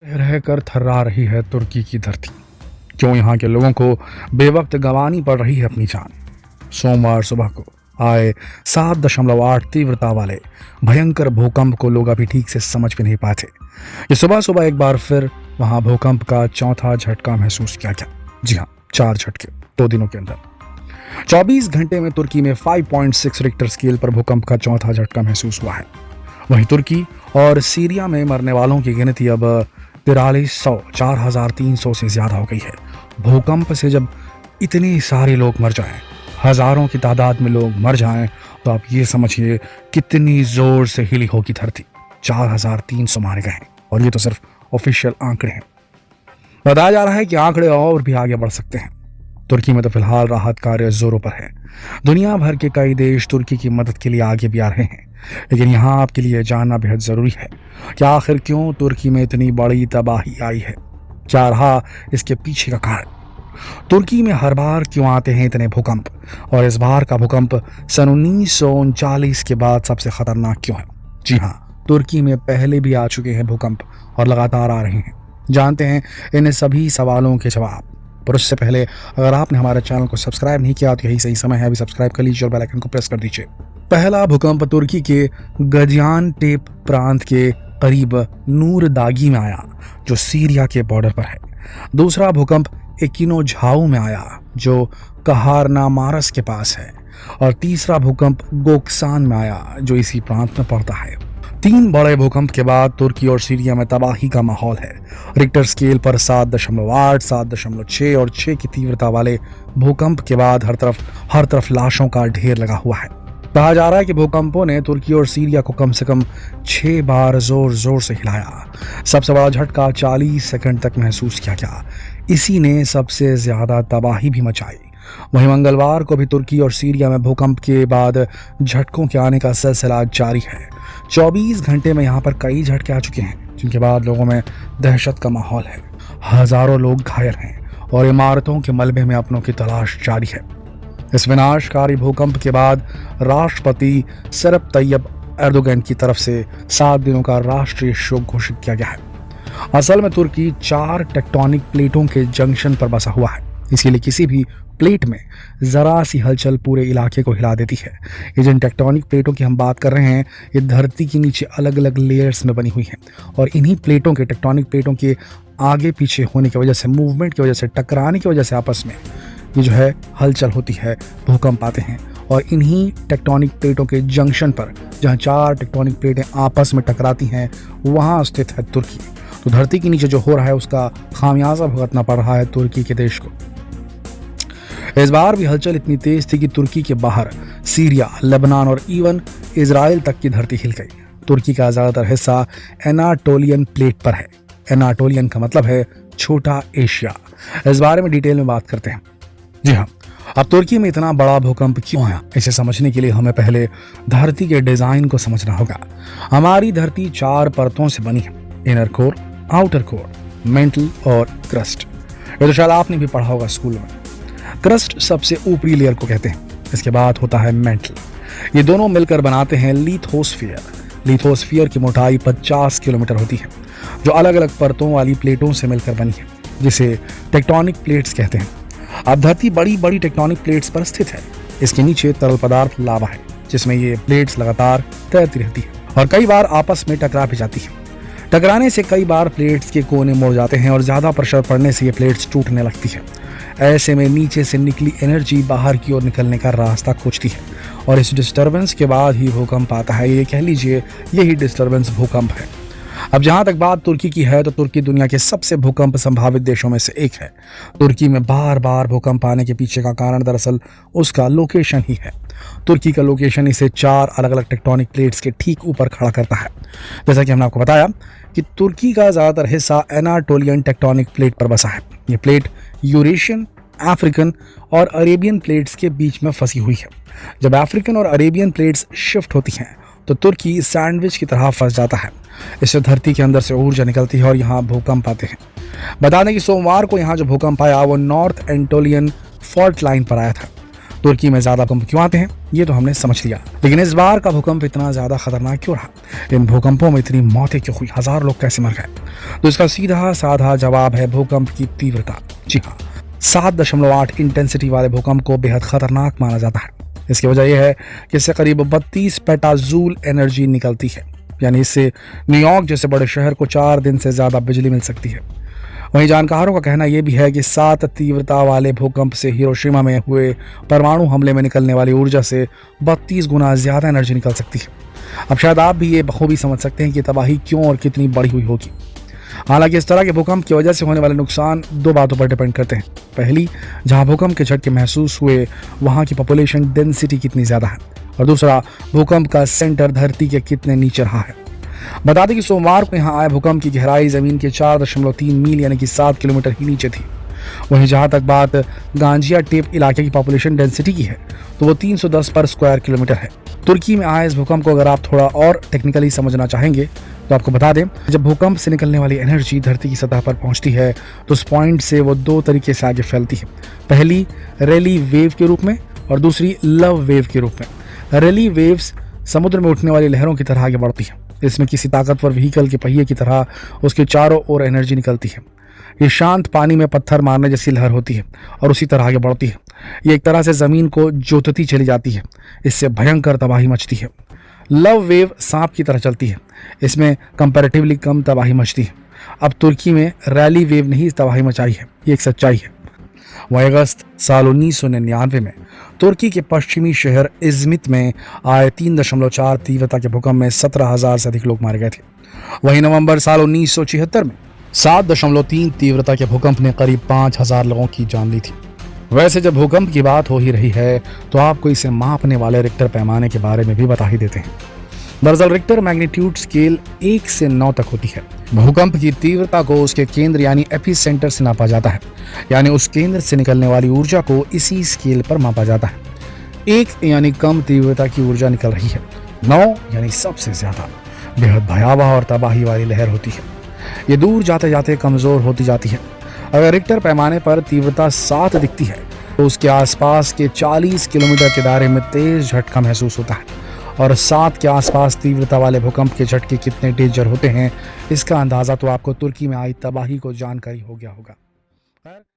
रहकर थर्रा रही है तुर्की की धरती। क्यों यहाँ के लोगों को बेवक्त गंवानी पड़ रही है अपनी जान। सोमवार सुबह को आए 7.8 तीव्रता वाले भयंकर भूकंप को लोग अभी ठीक से समझ भी नहीं पाते। ये सुबह सुबह एक बार फिर वहां भूकंप का चौथा झटका महसूस किया गया। जी हाँ, 4 झटके 2 दिनों के अंदर। 24 घंटे में तुर्की में 5.6 रिक्टर स्केल पर भूकंप का चौथा झटका महसूस हुआ है। वहीं तुर्की और सीरिया में मरने वालों की गिनती अब 4300 4300 से ज्यादा हो गई है। भूकंप से जब इतने सारे लोग मर जाएं, हजारों की तादाद में लोग मर जाएं, तो आप ये समझिए कितनी जोर से हिली होगी धरती। 4300 मारे गए हैं और ये तो सिर्फ ऑफिशियल आंकड़े हैं। बताया जा रहा है कि आंकड़े और भी आगे बढ़ सकते हैं। तुर्की में तो फिलहाल राहत कार्य जोरों पर है। दुनिया भर के कई देश तुर्की की मदद के लिए आगे भी आ रहे हैं, लेकिन यहाँ आपके लिए जानना बेहद जरूरी है कि आखिर क्यों तुर्की में इतनी बड़ी तबाही आई है। क्या रहा इसके पीछे का कारण। तुर्की में हर बार क्यों आते हैं इतने भूकंप, और इस बार का भूकंप सन 1939 के बाद सबसे खतरनाक क्यों है। जी हाँ, तुर्की में पहले भी आ चुके हैं भूकंप और लगातार आ रहे हैं। जानते हैं इन सभी सवालों के जवाब। पर उससे पहले अगर आपने हमारे चैनल को सब्सक्राइब नहीं किया तो यही सही समय है, अभी सब्सक्राइब कर लीजिए और बेल आइकन को प्रेस कर दीजिए। पहला भूकंप तुर्की के गाजियानटेप प्रांत के करीब नूरदागी में आया, जो सीरिया के बॉर्डर पर है। दूसरा भूकंप एकिनोझाऊ में आया, जो कहारनामारस के पास है। और तीसरा भूकंप गोक्सान में आया, जो इसी प्रांत में पड़ता है। 3 बड़े भूकंप के बाद तुर्की और सीरिया में तबाही का माहौल है। रिक्टर स्केल पर 7.8, 7.6 और 6 की तीव्रता वाले भूकंप के बाद हर तरफ लाशों का ढेर लगा हुआ है। कहा जा रहा है कि भूकंपों ने तुर्की और सीरिया को कम से कम 6 बार जोर जोर से हिलाया। सबसे बड़ा झटका 40 सेकंड तक महसूस किया गया। इसी ने सबसे ज्यादा तबाही भी मचाई। वहीं मंगलवार को भी तुर्की और सीरिया में भूकंप के बाद झटकों के आने का सिलसिला जारी है। 24 घंटे में यहाँ पर कई झटके आ चुके हैं, जिनके बाद लोगों में दहशत का माहौल है। हजारों लोग घायल हैं और इमारतों के मलबे में अपनों की तलाश जारी है। इस विनाशकारी भूकंप के बाद राष्ट्रपति सरब तैयब एर्दोगन की तरफ से 7 दिनों का राष्ट्रीय शोक घोषित किया गया है। असल में तुर्की 4 टेक्टोनिक प्लेटों के जंक्शन पर बसा हुआ है, इसीलिए किसी भी प्लेट में जरा सी हलचल पूरे इलाके को हिला देती है। ये जिन टेक्टोनिक प्लेटों की हम बात कर रहे हैं, ये धरती के नीचे अलग अलग लेयर्स में बनी हुई हैं, और इन्हीं प्लेटों के टेक्टोनिक प्लेटों के आगे पीछे होने की वजह से, मूवमेंट की वजह से, टकराने की वजह से आपस में ये जो है हलचल होती है, भूकंप आते हैं। और इन्हीं टेक्टोनिक प्लेटों के जंक्शन पर, जहाँ 4 टेक्टोनिक प्लेटें आपस में टकराती हैं, वहाँ स्थित है तुर्की। तो धरती के नीचे जो हो रहा है उसका खामियाजा भुगतना पड़ रहा है तुर्की के देश को। इस बार भी हलचल इतनी तेज थी कि तुर्की के बाहर सीरिया, लेबनान और इवन इजराइल तक की धरती हिल गई। तुर्की का ज्यादातर हिस्सा एनाटोलियन प्लेट पर है। एनाटोलियन का मतलब है छोटा एशिया। इस बारे में डिटेल में बात करते हैं। जी हाँ, अब तुर्की में इतना बड़ा भूकंप क्यों आया, इसे समझने के लिए हमें पहले धरती के डिजाइन को समझना होगा। हमारी धरती 4 परतों से बनी है, inner core, outer core, mental और क्रस्ट। ये तो शायद आपने भी पढ़ा होगा स्कूल में। क्रस्ट सबसे ऊपरी लेयर को कहते हैं, इसके बाद होता है मेंटल। ये दोनों मिलकर बनाते हैं लिथोस्फीयर। लिथोस्फीयर की मोटाई 50 किलोमीटर होती है, जो अलग अलग परतों वाली प्लेटों से मिलकर बनी है, जिसे टेक्टोनिक प्लेट्स कहते हैं। अब धरती बड़ी बड़ी टेक्टोनिक प्लेट्स पर स्थित है। इसके नीचे तरल पदार्थ लावा है, जिसमें ये प्लेट्स लगातार तैरती रहती है और कई बार आपस में टकरा भी जाती है। टकराने से कई बार प्लेट्स के कोने मुड़ जाते हैं और ज्यादा प्रेशर पड़ने से ये प्लेट्स टूटने लगती है। ऐसे में नीचे से निकली एनर्जी बाहर की ओर निकलने का रास्ता खोजती है और इस डिस्टरबेंस के बाद ही भूकंप आता है। ये कह लीजिए यही डिस्टरबेंस भूकंप है। अब जहां तक बात तुर्की की है, तो तुर्की दुनिया के सबसे भूकंप संभावित देशों में से एक है। तुर्की में बार बार भूकंप आने के पीछे का कारण दरअसल उसका लोकेशन ही है। तुर्की का लोकेशन इसे 4 अलग अलग टेक्टोनिक प्लेट्स के ठीक ऊपर खड़ा करता है। जैसा कि हमने आपको बताया कि तुर्की का ज्यादातर हिस्सा एनाटोलियन टेक्टोनिक प्लेट पर बसा है। ये प्लेट यूरेशियन, अफ्रीकन और अरेबियन प्लेट्स के बीच में फंसी हुई है। जब अफ्रीकन और अरेबियन प्लेट्स शिफ्ट होती हैं, तो तुर्की सैंडविच की तरह फंस जाता है। इससे धरती के अंदर से ऊर्जा निकलती है और यहाँ भूकंप आते हैं। बता दें कि सोमवार को यहाँ जो भूकंप आया वो नॉर्थ एंटोलियन फॉल्ट लाइन पर आया था। तुर्की में ज्यादा भूकंप क्यों आते हैं ये तो हमने समझ लिया, लेकिन इस बार का भूकंप इतना ज्यादा खतरनाक क्यों रहा? इन भूकंपों में इतनी मौतें क्यों हुई? हजारों लोग कैसे मर गए? तो इसका सीधा साधा जवाब है भूकंप की तीव्रता। जी हाँ, 7.8 इंटेंसिटी वाले भूकंप को बेहद खतरनाक माना जाता है। इसकी वजह यह है कि इससे करीब 32 पेटाजूल एनर्जी निकलती है, यानी इससे न्यूयॉर्क जैसे बड़े शहर को 4 दिन से ज्यादा बिजली मिल सकती है। वहीं जानकारों का कहना यह भी है कि 7 तीव्रता वाले भूकंप से हिरोशिमा में हुए परमाणु हमले में निकलने वाली ऊर्जा से 32 गुना ज्यादा एनर्जी निकल सकती है। अब शायद आप भी ये बखूबी समझ सकते हैं कि तबाही क्यों और कितनी बड़ी हुई होगी। हालांकि इस तरह के भूकंप की वजह से होने वाले नुकसान 2 बातों पर डिपेंड करते हैं। पहली, जहां भूकंप के झटके महसूस हुए वहां की पॉपुलेशन डेंसिटी कितनी ज्यादा है, और दूसरा, भूकंप का सेंटर धरती के कितने नीचे रहा है। बता दें कि सोमवार को यहाँ आए भूकंप की गहराई जमीन के 4.3 मील यानी कि 7 किलोमीटर ही नीचे थी। वहीं जहां तक बात गांजिया टेप इलाके की पॉपुलेशन डेंसिटी की है तो वो 310 पर स्क्वायर किलोमीटर है। तुर्की में आए इस भूकंप को अगर आप थोड़ा और टेक्निकली समझना चाहेंगे तो आपको बता दें, जब भूकंप से निकलने वाली एनर्जी धरती की सतह पर पहुंचती है तो उस पॉइंट से वो 2 तरीके से आगे फैलती है। पहली रैली वेव के रूप में और दूसरी लव वेव के रूप में। रैली वेव्स समुद्र में उठने वाली लहरों की तरह आगे बढ़ती है। इसमें किसी ताकतवर व्हीकल के पहिए की तरह उसके चारों ओर एनर्जी निकलती है। ये शांत पानी में पत्थर मारने जैसी लहर होती है और उसी तरह आगे बढ़ती है। ये एक तरह से जमीन को जोतती चली जाती है। इससे भयंकर तबाही मचती है। लव वेव सांप की तरह चलती है। इसमें कंपैरेटिवली कम तबाही मचती है। अब तुर्की में रैली वेव ने ही तबाही मचाई है, ये एक सच्चाई है। वहीं अगस्त साल 1999 में तुर्की के पश्चिमी शहर इज़मित में आए 3.4 तीव्रता के भूकंप में 17,000 से अधिक लोग मारे गए थे। वहीं नवंबर साल 1976 में 7.3 तीव्रता के भूकंप ने करीब 5,000 लोगों की जान ली थी। वैसे जब भूकंप की बात हो ही रही है तो आपको इसे मापने वाले रिक्टर पैमाने के बारे में भी बता ही देते हैं। दरअसल रिक्टर मैग्नीट्यूड स्केल 1 से 9 तक होती है। भूकंप की तीव्रता को उसके केंद्र यानी एपिसेंटर से नापा जाता है, यानी उस केंद्र से निकलने वाली ऊर्जा को इसी स्केल पर मापा जाता है। 1 यानी कम तीव्रता की ऊर्जा निकल रही है, 9 यानी सबसे ज्यादा बेहद भयावह और तबाही वाली लहर होती है। ये दूर जाते जाते कमजोर होती जाती है। अगर रिक्टर पैमाने पर तीव्रता 7 दिखती है तो उसके आसपास के 40 किलोमीटर के दायरे में तेज झटका महसूस होता है, और 7 के आसपास तीव्रता वाले भूकंप के झटके कितने डेंजर होते हैं इसका अंदाजा तो आपको तुर्की में आई तबाही को जानकारी हो गया होगा।